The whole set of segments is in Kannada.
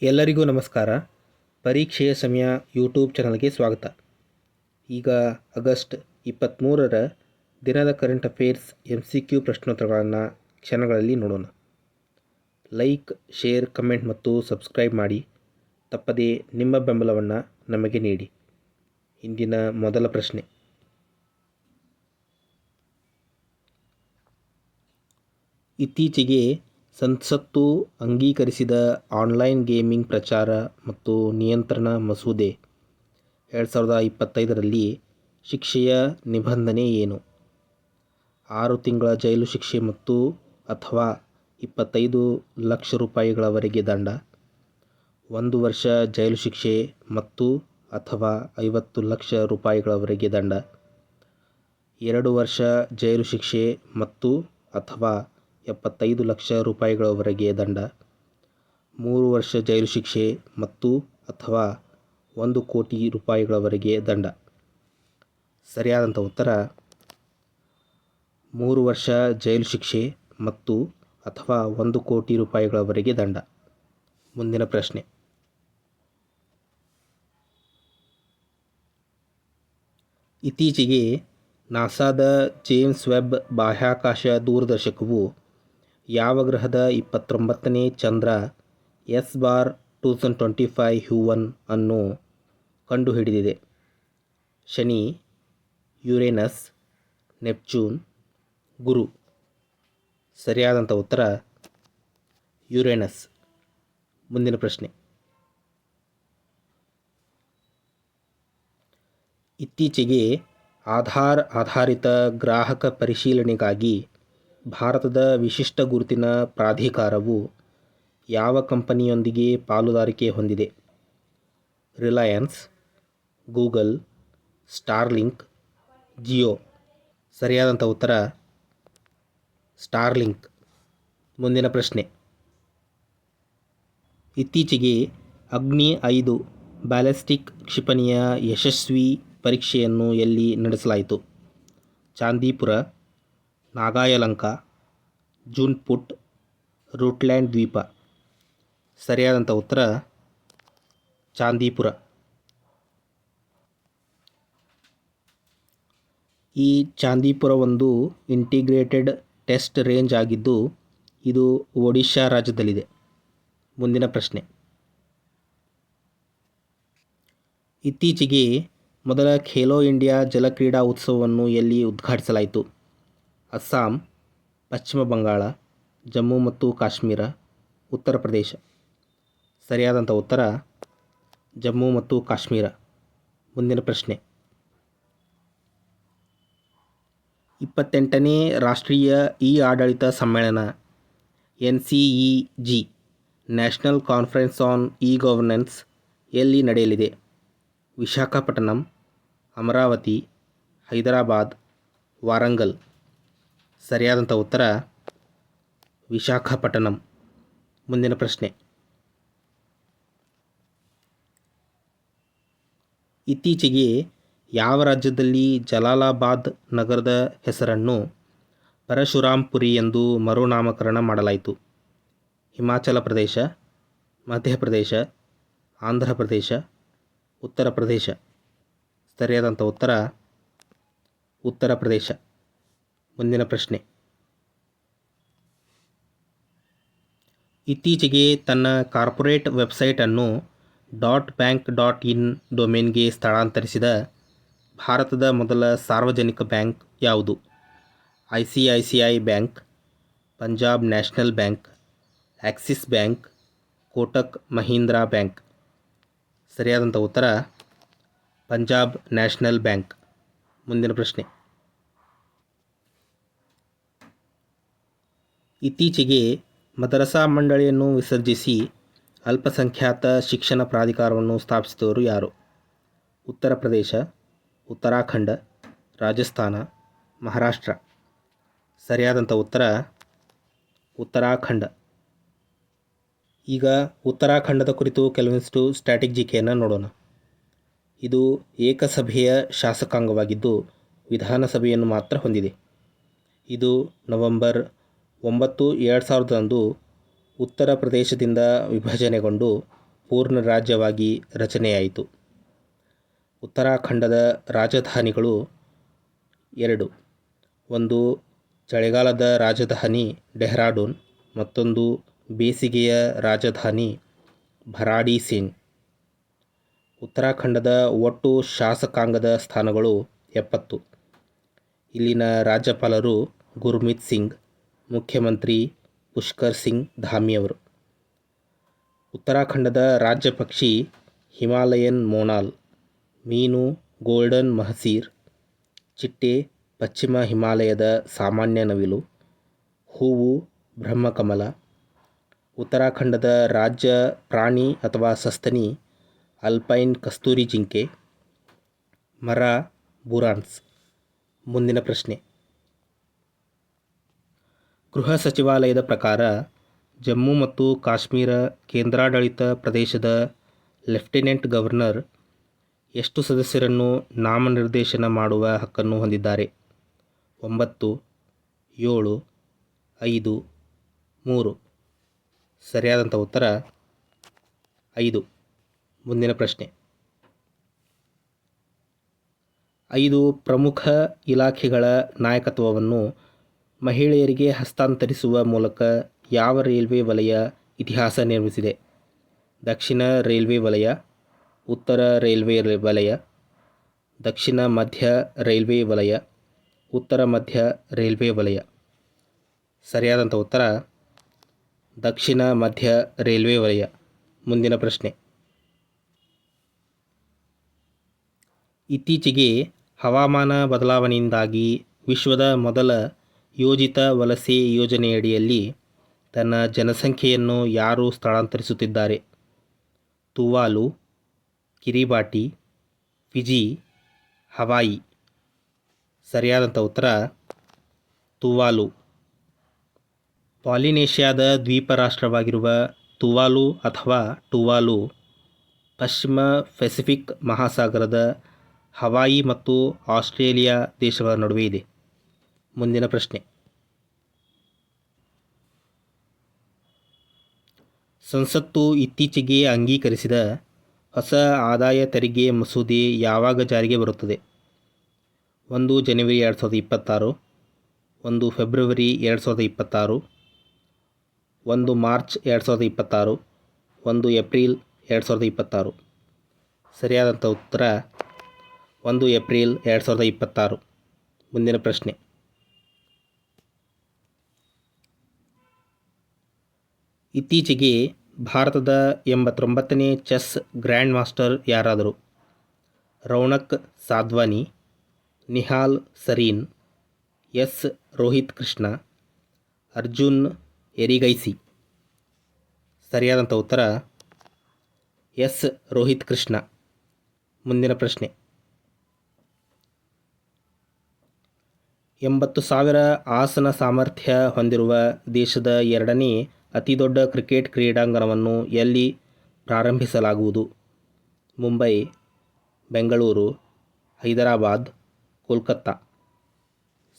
ಎಲ್ಲರಿಗೂ ನಮಸ್ಕಾರ. ಪರೀಕ್ಷೆಯ ಸಮಯ ಯೂಟ್ಯೂಬ್ ಚಾನಲ್ಗೆ ಸ್ವಾಗತ. ಈಗ ಆಗಸ್ಟ್ 23ರ ದಿನದ ಕರೆಂಟ್ ಅಫೇರ್ಸ್ MCQ ಪ್ರಶ್ನೋತ್ತರಗಳನ್ನು ಕ್ಷಣಗಳಲ್ಲಿ ನೋಡೋಣ. ಲೈಕ್, ಶೇರ್, ಕಮೆಂಟ್ ಮತ್ತು ಸಬ್ಸ್ಕ್ರೈಬ್ ಮಾಡಿ. ತಪ್ಪದೇ ನಿಮ್ಮ ಬೆಂಬಲವನ್ನು ನಮಗೆ ನೀಡಿ. ಇಂದಿನ ಮೊದಲ ಪ್ರಶ್ನೆ. ಇತ್ತೀಚೆಗೆ ಸಂಸತ್ತು ಅಂಗೀಕರಿಸಿದ ಆನ್ಲೈನ್ ಗೇಮಿಂಗ್ ಪ್ರಚಾರ ಮತ್ತು ನಿಯಂತ್ರಣ ಮಸೂದೆ 2025ರಲ್ಲಿ ಶಿಕ್ಷೆಯ ನಿಬಂಧನೆ ಏನು? 6 ತಿಂಗಳ ಜೈಲು ಶಿಕ್ಷೆ ಮತ್ತು ಅಥವಾ 25 ಲಕ್ಷ ರೂಪಾಯಿಗಳವರೆಗೆ ದಂಡ, 1 ವರ್ಷ ಜೈಲು ಶಿಕ್ಷೆ ಮತ್ತು ಅಥವಾ 50 ಲಕ್ಷ ರೂಪಾಯಿಗಳವರೆಗೆ ದಂಡ, 2 ವರ್ಷ ಜೈಲು ಶಿಕ್ಷೆ ಮತ್ತು ಅಥವಾ 75 ಲಕ್ಷ ರೂಪಾಯಿಗಳವರೆಗೆ ದಂಡ, 3 ವರ್ಷ ಜೈಲು ಶಿಕ್ಷೆ ಮತ್ತು ಅಥವಾ 1 ಕೋಟಿ ರೂಪಾಯಿಗಳವರೆಗೆ ದಂಡ. ಸರಿಯಾದಂಥ ಉತ್ತರ 3 ವರ್ಷ ಜೈಲು ಶಿಕ್ಷೆ ಮತ್ತು ಅಥವಾ 1 ಕೋಟಿ ರೂಪಾಯಿಗಳವರೆಗೆ ದಂಡ. ಮುಂದಿನ ಪ್ರಶ್ನೆ. ಇತ್ತೀಚೆಗೆ ನಾಸಾದ ಜೇಮ್ಸ್ ವೆಬ್ ಬಾಹ್ಯಾಕಾಶ ದೂರದರ್ಶಕವು ಯಾವ ಗ್ರಹದ 29ನೇ ಚಂದ್ರ S-2025 ಹ್ಯೂವನ್ ಅನ್ನು ಕಂಡುಹಿಡಿದಿದೆ? ಶನಿ, ಯುರೇನಸ್, ನೆಪ್ಚೂನ್, ಗುರು. ಸರಿಯಾದಂಥ ಉತ್ತರ ಯುರೇನಸ್. ಮುಂದಿನ ಪ್ರಶ್ನೆ. ಇತ್ತೀಚೆಗೆ ಆಧಾರ್ ಆಧಾರಿತ ಗ್ರಾಹಕ ಪರಿಶೀಲನೆಗಾಗಿ ಭಾರತದ ವಿಶಿಷ್ಟ ಗುರುತಿನ ಪ್ರಾಧಿಕಾರವು ಯಾವ ಕಂಪನಿಯೊಂದಿಗೆ ಪಾಲುದಾರಿಕೆ ಹೊಂದಿದೆ? Reliance, Google, Starlink, Jio. ಸರಿಯಾದಂಥ ಉತ್ತರ ಸ್ಟಾರ್ಲಿಂಕ್. ಮುಂದಿನ ಪ್ರಶ್ನೆ. ಇತ್ತೀಚೆಗೆ ಅಗ್ನಿ 5 ಬ್ಯಾಲಿಸ್ಟಿಕ್ ಕ್ಷಿಪಣಿಯ ಯಶಸ್ವಿ ಪರೀಕ್ಷೆಯನ್ನು ಎಲ್ಲಿ ನಡೆಸಲಾಯಿತು? ಚಾಂದಿಪುರ, ನಾಗಾಯಲಂಕ, ಜೂನ್ಪುಟ್, ರೂಟ್ಲ್ಯಾಂಡ್ ದ್ವೀಪ. ಸರಿಯಾದಂಥ ಉತ್ತರ ಚಾಂದಿಪುರ. ಈ ಚಾಂದಿಪುರ ಒಂದು ಇಂಟಿಗ್ರೇಟೆಡ್ ಟೆಸ್ಟ್ ರೇಂಜ್ ಆಗಿದ್ದು ಇದು ಒಡಿಶಾ ರಾಜ್ಯದಲ್ಲಿದೆ. ಮುಂದಿನ ಪ್ರಶ್ನೆ. ಇತ್ತೀಚೆಗೆ ಮೊದಲ ಖೇಲೋ ಇಂಡಿಯಾ ಜಲಕ್ರೀಡಾ ಉತ್ಸವವನ್ನು ಎಲ್ಲಿ ಉದ್ಘಾಟಿಸಲಾಯಿತು? ಅಸ್ಸಾಂ, ಪಶ್ಚಿಮ ಬಂಗಾಳ, ಜಮ್ಮು ಮತ್ತು ಕಾಶ್ಮೀರ, ಉತ್ತರ ಪ್ರದೇಶ. ಸರಿಯಾದಂಥ ಉತ್ತರ ಜಮ್ಮು ಮತ್ತು ಕಾಶ್ಮೀರ. ಮುಂದಿನ ಪ್ರಶ್ನೆ. 28ನೇ ರಾಷ್ಟ್ರೀಯ ಇ-ಆಡಳಿತ ಸಮ್ಮೇಳನ NCEG national conference on E-governance ಎಲ್ಲಿ ನಡೆಯಲಿದೆ? ವಿಶಾಖಪಟ್ಟಣಂ, ಅಮರಾವತಿ, ಹೈದರಾಬಾದ್, ವಾರಂಗಲ್. ಸರಿಯಾದಂಥ ಉತ್ತರ ವಿಶಾಖಪಟ್ಟಣಂ. ಮುಂದಿನ ಪ್ರಶ್ನೆ. ಇತ್ತೀಚೆಗೆ ಯಾವ ರಾಜ್ಯದಲ್ಲಿ ಜಲಾಲಾಬಾದ್ ನಗರದ ಹೆಸರನ್ನು ಪರಶುರಾಂಪುರಿ ಎಂದು ಮರುನಾಮಕರಣ ಮಾಡಲಾಯಿತು? ಹಿಮಾಚಲ ಪ್ರದೇಶ, ಮಧ್ಯಪ್ರದೇಶ, ಆಂಧ್ರ ಪ್ರದೇಶ, ಉತ್ತರ ಪ್ರದೇಶ. ಸರಿಯಾದಂಥ ಉತ್ತರ ಉತ್ತರ ಪ್ರದೇಶ. ಮುಂದಿನ ಪ್ರಶ್ನೆ. ಇತ್ತೀಚೆಗೆ ತನ್ನ ಕಾರ್ಪೊರೇಟ್ ವೆಬ್ಸೈಟನ್ನು .bank.in ಡೊಮೇನ್ಗೆ ಸ್ಥಳಾಂತರಿಸಿದ ಭಾರತದ ಮೊದಲ ಸಾರ್ವಜನಿಕ ಬ್ಯಾಂಕ್ ಯಾವುದು? ICICI bank, Punjab national bank, Axis bank, Kotak Mahindra bank. ಸರಿಯಾದಂಥ ಉತ್ತರ ಪಂಜಾಬ್ ನ್ಯಾಷನಲ್ ಬ್ಯಾಂಕ್. ಮುಂದಿನ ಪ್ರಶ್ನೆ. ಇತ್ತೀಚೆಗೆ ಮದರಸಾ ಮಂಡಳಿಯನ್ನು ವಿಸರ್ಜಿಸಿ ಅಲ್ಪಸಂಖ್ಯಾತ ಶಿಕ್ಷಣ ಪ್ರಾಧಿಕಾರವನ್ನು ಸ್ಥಾಪಿಸಿದವರು ಯಾರು? ಉತ್ತರ ಪ್ರದೇಶ, ಉತ್ತರಾಖಂಡ, ರಾಜಸ್ಥಾನ, ಮಹಾರಾಷ್ಟ್ರ. ಸರಿಯಾದಂಥ ಉತ್ತರ ಉತ್ತರಾಖಂಡ. ಈಗ ಉತ್ತರಾಖಂಡದ ಕುರಿತು ಕೆಲವೊಂದಿಷ್ಟು ಸ್ಟ್ರಾಟಜಿಕೆಯನ್ನು ನೋಡೋಣ. ಇದು ಏಕಸಭೆಯ ಶಾಸಕಾಂಗವಾಗಿದ್ದು ವಿಧಾನಸಭೆಯನ್ನು ಮಾತ್ರ ಹೊಂದಿದೆ. ಇದು ನವೆಂಬರ್ 9, 2000 ಉತ್ತರ ಪ್ರದೇಶದಿಂದ ವಿಭಜನೆಗೊಂಡು ಪೂರ್ಣ ರಾಜ್ಯವಾಗಿ ರಚನೆಯಾಯಿತು? ಉತ್ತರಾಖಂಡದ ರಾಜಧಾನಿಗಳು 2. ಒಂದು ಚಳಿಗಾಲದ ರಾಜಧಾನಿ ಡೆಹ್ರಾಡೂನ್, ಮತ್ತೊಂದು ಬೇಸಿಗೆಯ ರಾಜಧಾನಿ ಭರಾಡಿಸೇನ್. ಉತ್ತರಾಖಂಡದ ಒಟ್ಟು ಶಾಸಕಾಂಗದ ಸ್ಥಾನಗಳು 70. ಇಲ್ಲಿನ ರಾಜ್ಯಪಾಲರು ಗುರ್ಮೀತ್ ಸಿಂಗ್, ಮುಖ್ಯಮಂತ್ರಿ ಪುಷ್ಕರ್ ಸಿಂಗ್ ಧಾಮಿಯವರು. ಉತ್ತರಾಖಂಡದ ರಾಜ್ಯ ಪಕ್ಷಿ ಹಿಮಾಲಯನ್ ಮೋನಾಲ್, ಮೀನು ಗೋಲ್ಡನ್ ಮಹಸೀರ್, ಚಿಟ್ಟೆ ಪಶ್ಚಿಮ ಹಿಮಾಲಯದ ಸಾಮಾನ್ಯ ನವಿಲು, ಹೂವು ಬ್ರಹ್ಮಕಮಲ. ಉತ್ತರಾಖಂಡದ ರಾಜ್ಯ ಪ್ರಾಣಿ ಅಥವಾ ಸಸ್ತನಿ ಅಲ್ಪೈನ್ ಕಸ್ತೂರಿ ಜಿಂಕೆ, ಮರ ಬುರಾನ್ಸ್. ಮುಂದಿನ ಪ್ರಶ್ನೆ. ಗೃಹ ಸಚಿವಾಲಯದ ಪ್ರಕಾರ ಜಮ್ಮು ಮತ್ತು ಕಾಶ್ಮೀರ ಕೇಂದ್ರಾಡಳಿತ ಪ್ರದೇಶದ ಲೆಫ್ಟಿನೆಂಟ್ ಗವರ್ನರ್ ಎಷ್ಟು ಸದಸ್ಯರನ್ನು ನಾಮನಿರ್ದೇಶನ ಮಾಡುವ ಹಕ್ಕನ್ನು ಹೊಂದಿದ್ದಾರೆ? 9, 7, 5, 3. ಸರಿಯಾದಂಥ ಉತ್ತರ 5. ಮುಂದಿನ ಪ್ರಶ್ನೆ. 5 ಪ್ರಮುಖ ಇಲಾಖೆಗಳ ನಾಯಕತ್ವವನ್ನು ಮಹಿಳೆಯರಿಗೆ ಹಸ್ತಾಂತರಿಸುವ ಮೂಲಕ ಯಾವ ರೈಲ್ವೆ ವಲಯ ಇತಿಹಾಸ ನಿರ್ಮಿಸಿದೆ? ದಕ್ಷಿಣ ರೈಲ್ವೆ ವಲಯ, ಉತ್ತರ ರೈಲ್ವೆ ವಲಯ, ದಕ್ಷಿಣ ಮಧ್ಯ ರೈಲ್ವೆ ವಲಯ, ಉತ್ತರ ಮಧ್ಯ ರೈಲ್ವೆ ವಲಯ. ಸರಿಯಾದಂಥ ಉತ್ತರ ದಕ್ಷಿಣ ಮಧ್ಯ ರೈಲ್ವೆ ವಲಯ. ಮುಂದಿನ ಪ್ರಶ್ನೆ. ಇತ್ತೀಚೆಗೆ ಹವಾಮಾನ ಬದಲಾವಣೆಯಿಂದಾಗಿ ವಿಶ್ವದ ಮೊದಲ ಯೋಜಿತ ವಲಸೆ ಯೋಜನೆಯಡಿಯಲ್ಲಿ ತನ್ನ ಜನಸಂಖ್ಯೆಯನ್ನು ಯಾರು ಸ್ಥಳಾಂತರಿಸುತ್ತಿದ್ದಾರೆ? ತುವಾಲು, ಕಿರಿಬಾಟಿ, ಫಿಜಿ, ಹವಾಯಿ. ಸರಿಯಾದಂಥ ಉತ್ತರ ತುವಾಲು. ಪಾಲಿನೇಷ್ಯಾದ ದ್ವೀಪ ರಾಷ್ಟ್ರವಾಗಿರುವ ತುವಾಲು ಅಥವಾ ಟುವಾಲು ಪಶ್ಚಿಮ ಪೆಸಿಫಿಕ್ ಮಹಾಸಾಗರದ ಹವಾಯಿ ಮತ್ತು ಆಸ್ಟ್ರೇಲಿಯಾ ದೇಶಗಳ ನಡುವೆ ಇದೆ. ಮುಂದಿನ ಪ್ರಶ್ನೆ. ಸಂಸತ್ತು ಇತ್ತೀಚೆಗೆ ಅಂಗೀಕರಿಸಿದ ಹೊಸ ಆದಾಯ ತೆರಿಗೆ ಮಸೂದೆ ಯಾವಾಗ ಜಾರಿಗೆ ಬರುತ್ತದೆ? 1 ಜನವರಿ 2026, 1 ಫೆಬ್ರವರಿ 2026, 1 ಮಾರ್ಚ್ 2026, 1 ಏಪ್ರಿಲ್ 2026. ಸರಿಯಾದಂಥ ಉತ್ತರ 1 ಏಪ್ರಿಲ್ 2026. ಮುಂದಿನ ಪ್ರಶ್ನೆ. ಇತ್ತೀಚೆಗೆ ಭಾರತದ 89ನೇ ಚೆಸ್ ಗ್ರ್ಯಾಂಡ್ ಮಾಸ್ಟರ್ ಯಾರಾದರು? ರೌನಕ್ ಸಾಧ್ವಾನಿ, ನಿಹಾಲ್ ಸರೀನ್, ಎಸ್ ರೋಹಿತ್ ಕೃಷ್ಣ, ಅರ್ಜುನ್ ಎರಿಗೈಸಿ. ಸರಿಯಾದಂಥ ಉತ್ತರ ಎಸ್ ರೋಹಿತ್ ಕೃಷ್ಣ. ಮುಂದಿನ ಪ್ರಶ್ನೆ. 80,000 ಆಸನ ಸಾಮರ್ಥ್ಯ ಹೊಂದಿರುವ ದೇಶದ 2ನೇ ಅತಿ ದೊಡ್ಡ ಕ್ರಿಕೆಟ್ ಕ್ರೀಡಾಂಗಣವನ್ನು ಎಲ್ಲಿ ಪ್ರಾರಂಭಿಸಲಾಗುವುದು? ಮುಂಬೈ, ಬೆಂಗಳೂರು, ಹೈದರಾಬಾದ್, ಕೋಲ್ಕತ್ತಾ.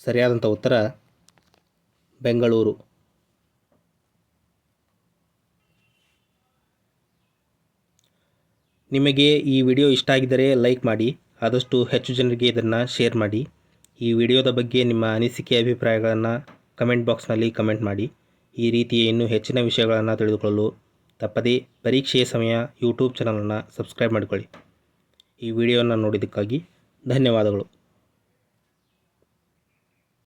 ಸರಿಯಾದಂಥ ಉತ್ತರ ಬೆಂಗಳೂರು. ನಿಮಗೆ ಈ ವಿಡಿಯೋ ಇಷ್ಟ ಆಗಿದ್ದರೆ ಲೈಕ್ ಮಾಡಿ, ಆದಷ್ಟು ಹೆಚ್ಚು ಜನರಿಗೆ ಇದನ್ನು ಶೇರ್ ಮಾಡಿ. ಈ ವಿಡಿಯೋದ ಬಗ್ಗೆ ನಿಮ್ಮ ಅನಿಸಿಕೆ ಅಭಿಪ್ರಾಯಗಳನ್ನು ಕಮೆಂಟ್ ಬಾಕ್ಸ್ನಲ್ಲಿ ಕಮೆಂಟ್ ಮಾಡಿ. ಈ ರೀತಿಯ ಇನ್ನೂ ಹೆಚ್ಚಿನ ವಿಷಯಗಳನ್ನು ತಿಳಿದುಕೊಳ್ಳಲು ತಪ್ಪದೇ ಪರೀಕ್ಷೆಯ ಸಮಯ ಯೂಟ್ಯೂಬ್ ಚಾನಲನ್ನು ಸಬ್ಸ್ಕ್ರೈಬ್ ಮಾಡಿಕೊಳ್ಳಿ. ಈ ವಿಡಿಯೋನ ನೋಡಿದ್ದಕ್ಕಾಗಿ ಧನ್ಯವಾದಗಳು.